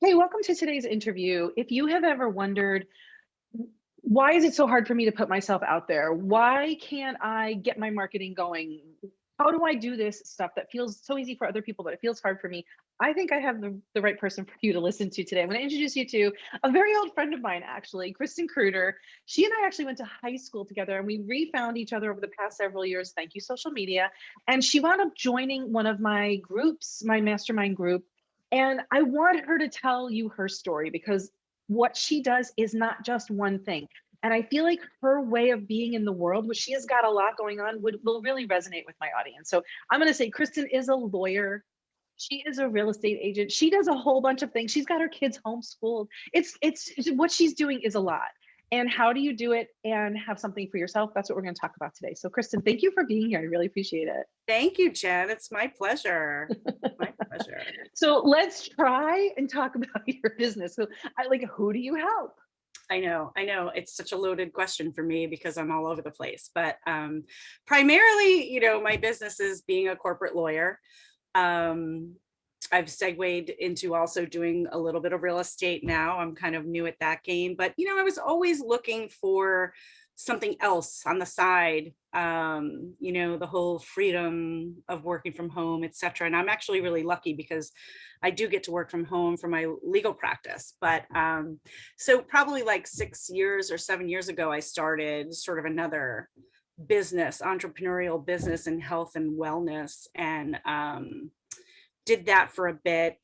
Hey, welcome to today's interview. If you have ever wondered, why is it so hard for me to put myself out there? Why can't I get my marketing going? How do I do this stuff that feels so easy for other people, but it feels hard for me? I think I have the right person for you to listen to today. I'm going to introduce you to a very old friend of mine, actually, Kristin Kreuder. She and I actually went to high school together and we refound each other over the past several years. Thank you, social media. And she wound up joining one of my groups, my mastermind group. And I want her to tell you her story because what she does is not just one thing. And I feel like her way of being in the world, which she has got a lot going on, will really resonate with my audience. So I'm going to say Kristin is a lawyer. She is a real estate agent. She does a whole bunch of things. She's got her kids homeschooled. It's what she's doing is a lot. And how do you do it and have something for yourself? That's what we're going to talk about today. So Kristin, thank you for being here. I really appreciate it. Thank you, Jen. It's my pleasure. My pleasure. So let's try and talk about your business. So who do you help? I know. It's such a loaded question for me because I'm all over the place. But primarily, my business is being a corporate lawyer. I've segued into also doing a little bit of real estate now. I'm kind of new at that game, but I was always looking for something else on the side. The whole freedom of working from home, etc. And I'm actually really lucky because I do get to work from home for my legal practice. But so probably like 6 years or 7 years ago, I started sort of another entrepreneurial business in health and wellness, and did that for a bit.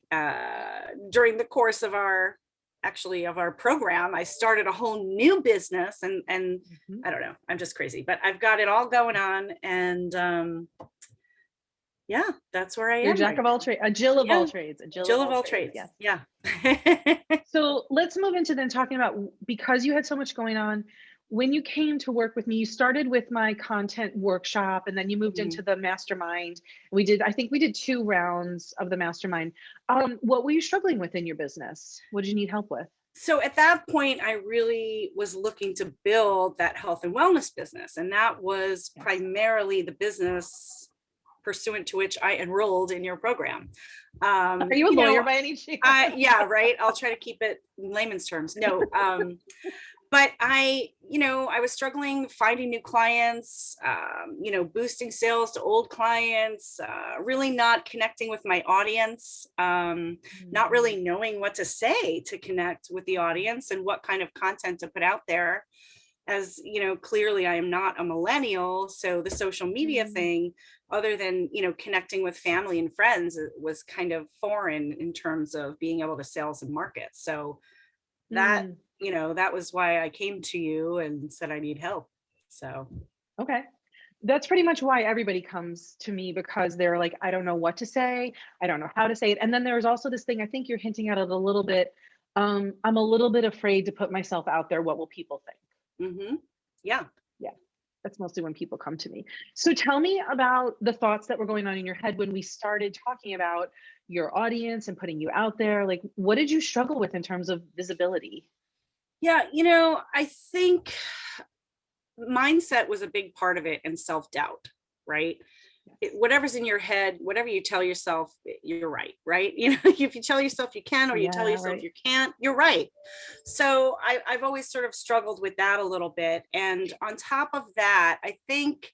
During the course of our program, I started a whole new business, and I don't know, I'm just crazy, but I've got it all going on, and yeah, that's where I am. You're jack of all trades, a Jill of all trades, a Jill of all trades. Yes. Yeah. So let's move into then talking about, because you had so much going on, when you came to work with me, you started with my content workshop and then you moved into the mastermind. I think we did 2 rounds of the mastermind. What were you struggling with in your business? What did you need help with? So at that point, I really was looking to build that health and wellness business. And that was primarily the business pursuant to which I enrolled in your program. Are you a lawyer by any chance? Yeah, right. I'll try to keep it in layman's terms. No, but I was struggling finding new clients, boosting sales to old clients, really not connecting with my audience, not really knowing what to say to connect with the audience and what kind of content to put out there. As clearly I am not a millennial, so the social media thing, other than connecting with family and friends, was kind of foreign in terms of being able to sales and market. So that that was why I came to you and said I need help. So okay, that's pretty much why everybody comes to me, because they're like, I don't know what to say, I don't know how to say it. And then there's also this thing, I think you're hinting at it a little bit, I'm a little bit afraid to put myself out there. What will people think? Yeah. That's mostly when people come to me. So tell me about the thoughts that were going on in your head when we started talking about your audience and putting you out there. Like, what did you struggle with in terms of visibility? Yeah, I think mindset was a big part of it, and self-doubt, right? Whatever's in your head, whatever you tell yourself, you're right? If you tell yourself you can, or you tell yourself you can't, you're right. So I've always sort of struggled with that a little bit. And on top of that, I think,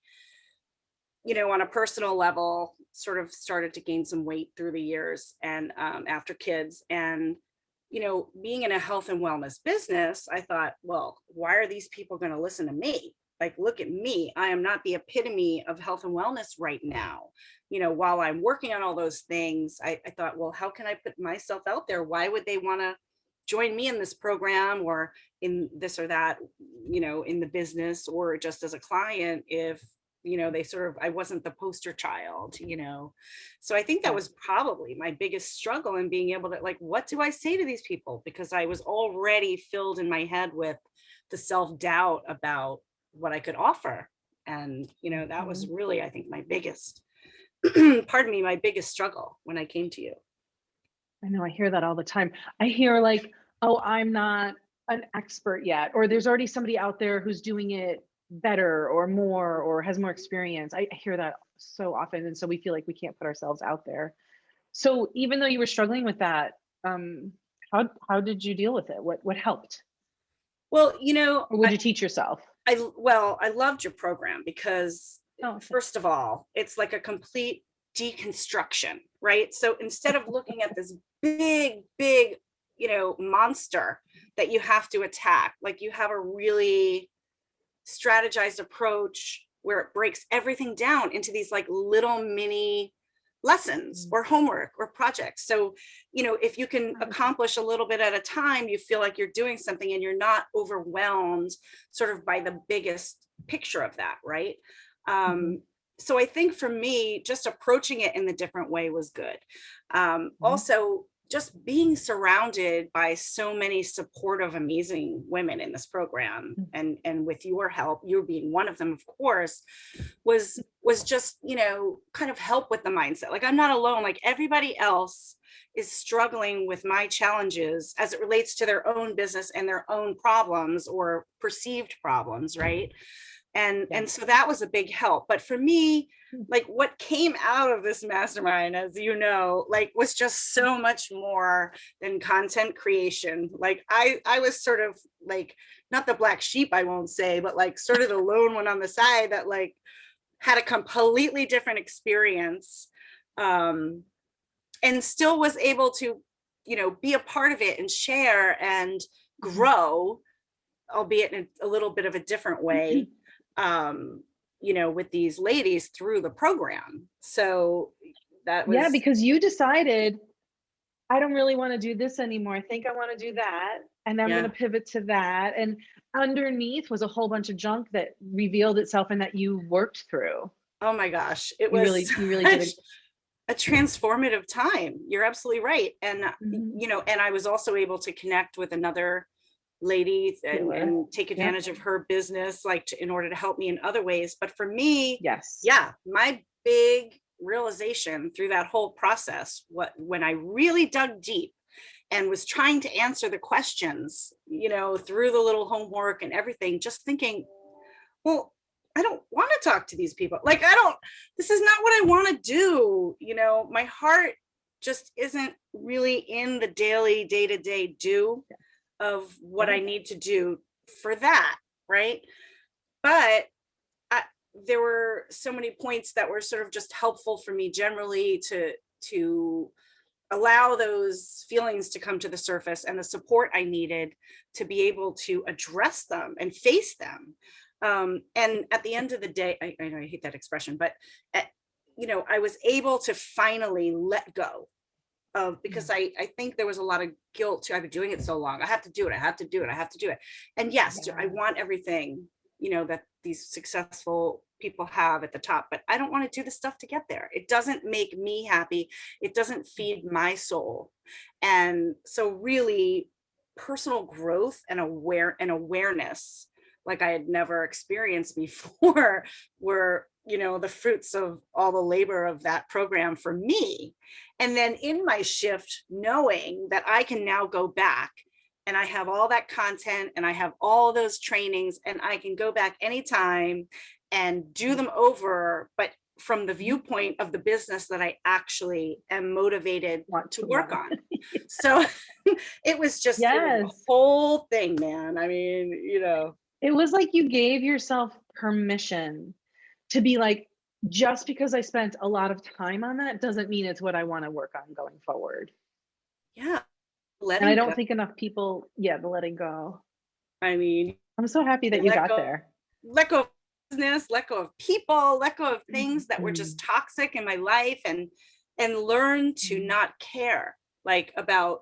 on a personal level, sort of started to gain some weight through the years, and after kids, and being in a health and wellness business, I thought, well, why are these people going to listen to me? Like, look at me. I am not the epitome of health and wellness right now. While I'm working on all those things, I thought, well, how can I put myself out there? Why would they want to join me in this program, or in this or that, in the business, or just as a client, if I wasn't the poster child. So I think that was probably my biggest struggle in being able to, like, what do I say to these people? Because I was already filled in my head with the self-doubt about what I could offer. And, that was really, I think, my biggest, my biggest struggle when I came to you. I know, I hear that all the time. I hear like, oh, I'm not an expert yet, or there's already somebody out there who's doing it better or more or has more experience. I hear that so often. And so we feel like we can't put ourselves out there. So even though you were struggling with that, How did you deal with it? What helped? Well, Or would you teach yourself? I loved your program because, Oh, first of all, it's like a complete deconstruction, right? So instead of looking at this big, monster that you have to attack, like you have a really strategized approach where it breaks everything down into these like little mini lessons or homework or projects. So, if you can accomplish a little bit at a time, you feel like you're doing something and you're not overwhelmed sort of by the biggest picture of that, right? So I think for me, just approaching it in the different way was good. Also, just being surrounded by so many supportive, amazing women in this program, and with your help, you being one of them, of course, was just, kind of help with the mindset. Like, I'm not alone. Like, everybody else is struggling with my challenges as it relates to their own business and their own problems or perceived problems, right? And so that was a big help. But for me, like, what came out of this mastermind, as you know, like, was just so much more than content creation. Like, I was sort of like, not the black sheep, I won't say, but like sort of the lone one on the side that like had a completely different experience, and still was able to, be a part of it and share and grow, albeit in a little bit of a different way, with these ladies through the program. So that was, Yeah, because you decided, I don't really want to do this anymore. I think I want to do that. And I'm going to pivot to that. And underneath was a whole bunch of junk that revealed itself and that you worked through. oh my gosh, it You was really did a transformative time. You're absolutely right. And, and I was also able to connect with another lady and take advantage of her business, like in order to help me in other ways. But for me, yes. My big realization through that whole process, when I really dug deep and was trying to answer the questions, through the little homework and everything, just thinking, well, I don't want to talk to these people. Like, this is not what I want to do. My heart just isn't really in the daily, day-to-day do of what I need to do for that, right? But there were so many points that were sort of just helpful for me generally to allow those feelings to come to the surface and the support I needed to be able to address them and face them. And at the end of the day, I know I hate that expression, but I was able to finally let go of, because I think there was a lot of guilt too. I've been doing it so long. I have to do it. I have to do it. I have to do it. And yes, I want everything, that these successful people have at the top, but I don't want to do the stuff to get there. It doesn't make me happy. It doesn't feed my soul. And so really personal growth and awareness, like I had never experienced before, were, the fruits of all the labor of that program for me. And then in my shift, knowing that I can now go back and I have all that content and I have all those trainings and I can go back anytime and do them over, but from the viewpoint of the business that I actually am motivated to work on. So it was just it was a whole thing, man. I mean, it was like you gave yourself permission to be like, just because I spent a lot of time on that doesn't mean it's what I want to work on going forward. Yeah. And I don't think enough people, the letting go. I mean, I'm so happy that you got there. Let go of business, let go of people, let go of things that were just toxic in my life, and learn to not care, like, about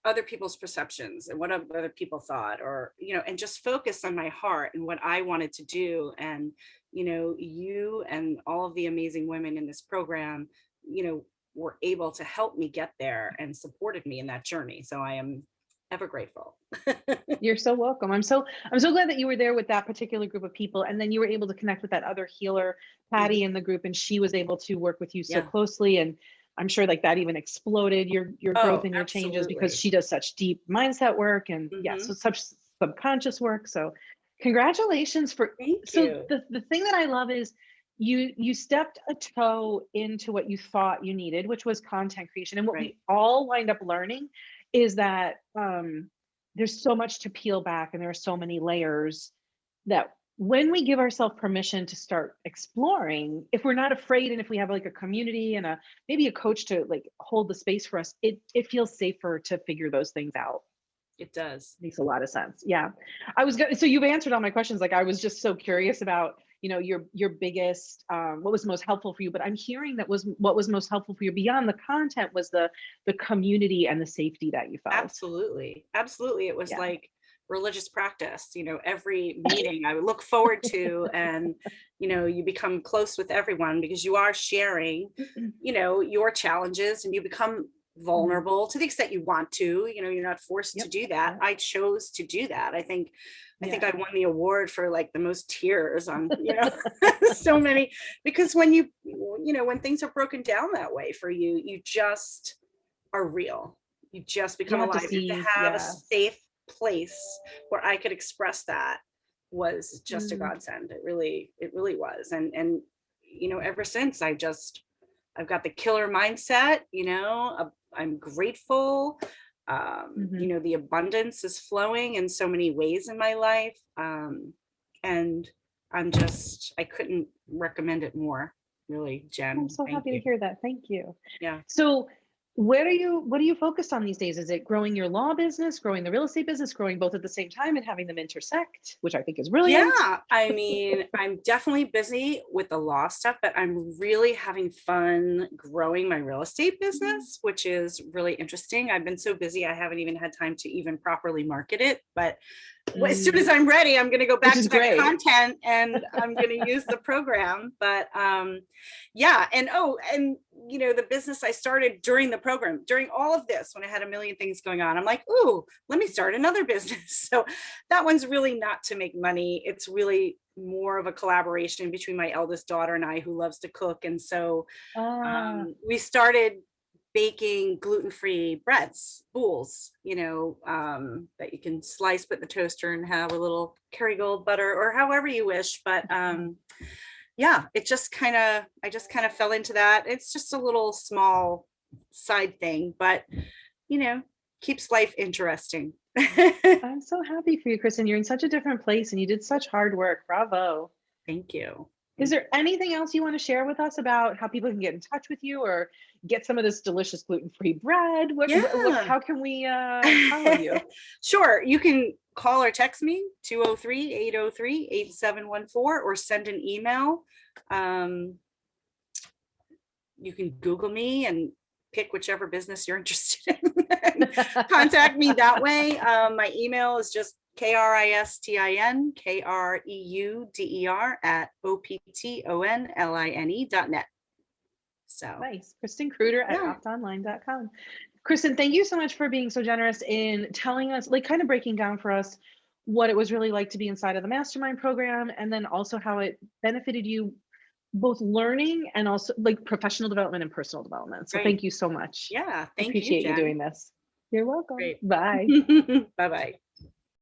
other people's perceptions and what other people thought, or, and just focus on my heart and what I wanted to do. And, you and all of the amazing women in this program, were able to help me get there and supported me in that journey. So I am ever grateful. You're so welcome. I'm so glad that you were there with that particular group of people. And then you were able to connect with that other healer, Patty, in the group, and she was able to work with you so closely. And I'm sure like that even exploded your growth and your changes, because she does such deep mindset work and so such subconscious work. So congratulations for the thing that I love is you stepped a toe into what you thought you needed, which was content creation. And what we all wind up learning is that there's so much to peel back and there are so many layers that when we give ourselves permission to start exploring, if we're not afraid and if we have like a community and a maybe a coach to like hold the space for us, it feels safer to figure those things out. It does. Makes a lot of sense. Yeah. I was good. So you've answered all my questions. Like I was just so curious about, your biggest, what was most helpful for you, but I'm hearing that was what was most helpful for you beyond the content was the community and the safety that you felt. Absolutely. Absolutely. It was Yeah. like religious practice, every meeting I would look forward to, and, you become close with everyone because you are sharing, your challenges, and you become vulnerable to the extent you want to, you're not forced to Yep. do that. Yep. I chose to do that. I think Yeah. I won the award for like the most tears on, so many, because when when things are broken down that way for you, you just are real. You just You become have to alive. And to see, have a yeah. safe place where I could express that was just a Mm. godsend. It really was. And ever since I've got the killer mindset, I'm grateful. Mhm. The abundance is flowing in so many ways in my life. And I couldn't recommend it more, really, I'm Jen. so Thank happy to you. hear that. Thank you. Yeah. So, what are you focused on these days? Is it growing your law business, growing the real estate business, growing both at the same time and having them intersect, which I think is brilliant? Yeah, I mean, I'm definitely busy with the law stuff, but I'm really having fun growing my real estate business, which is really interesting. I've been so busy, I haven't even had time to even properly market it. But as soon as Mm, I'm ready, I'm going to go which back is to that great. content and I'm going to use the program. But yeah, and the business I started during the program, during all of this, when I had a million things going on, I'm like, ooh, let me start another business. So that one's really not to make money. It's really more of a collaboration between my eldest daughter and I, who loves to cook. And so Ah, we started baking gluten-free breads, boules, that you can slice, put in the toaster, and have a little Kerrygold butter or however you wish. But yeah, I just kind of fell into that. It's just a little small side thing, but keeps life interesting. I'm so happy for you, Kristen. You're in such a different place and you did such hard work. Bravo. Thank you. Is there anything else you want to share with us about how people can get in touch with you or get some of this delicious gluten-free bread? Yeah. How can we follow you? Sure. You can call or text me 203-803-8714 or send an email. You can Google me and pick whichever business you're interested in and contact me that way. My email is just KristinKreuder@optonline.net. So Nice. Kristin Kreuder at yeah. optonline.com. Kristen, thank you so much for being so generous in telling us, like kind of breaking down for us what it was really like to be inside of the mastermind program and then also how it benefited you both learning and also like professional development and personal development. So Right. thank you so much. Yeah. I Thank you, appreciate you Jen. doing this. You're welcome. Great. Bye. Bye-bye.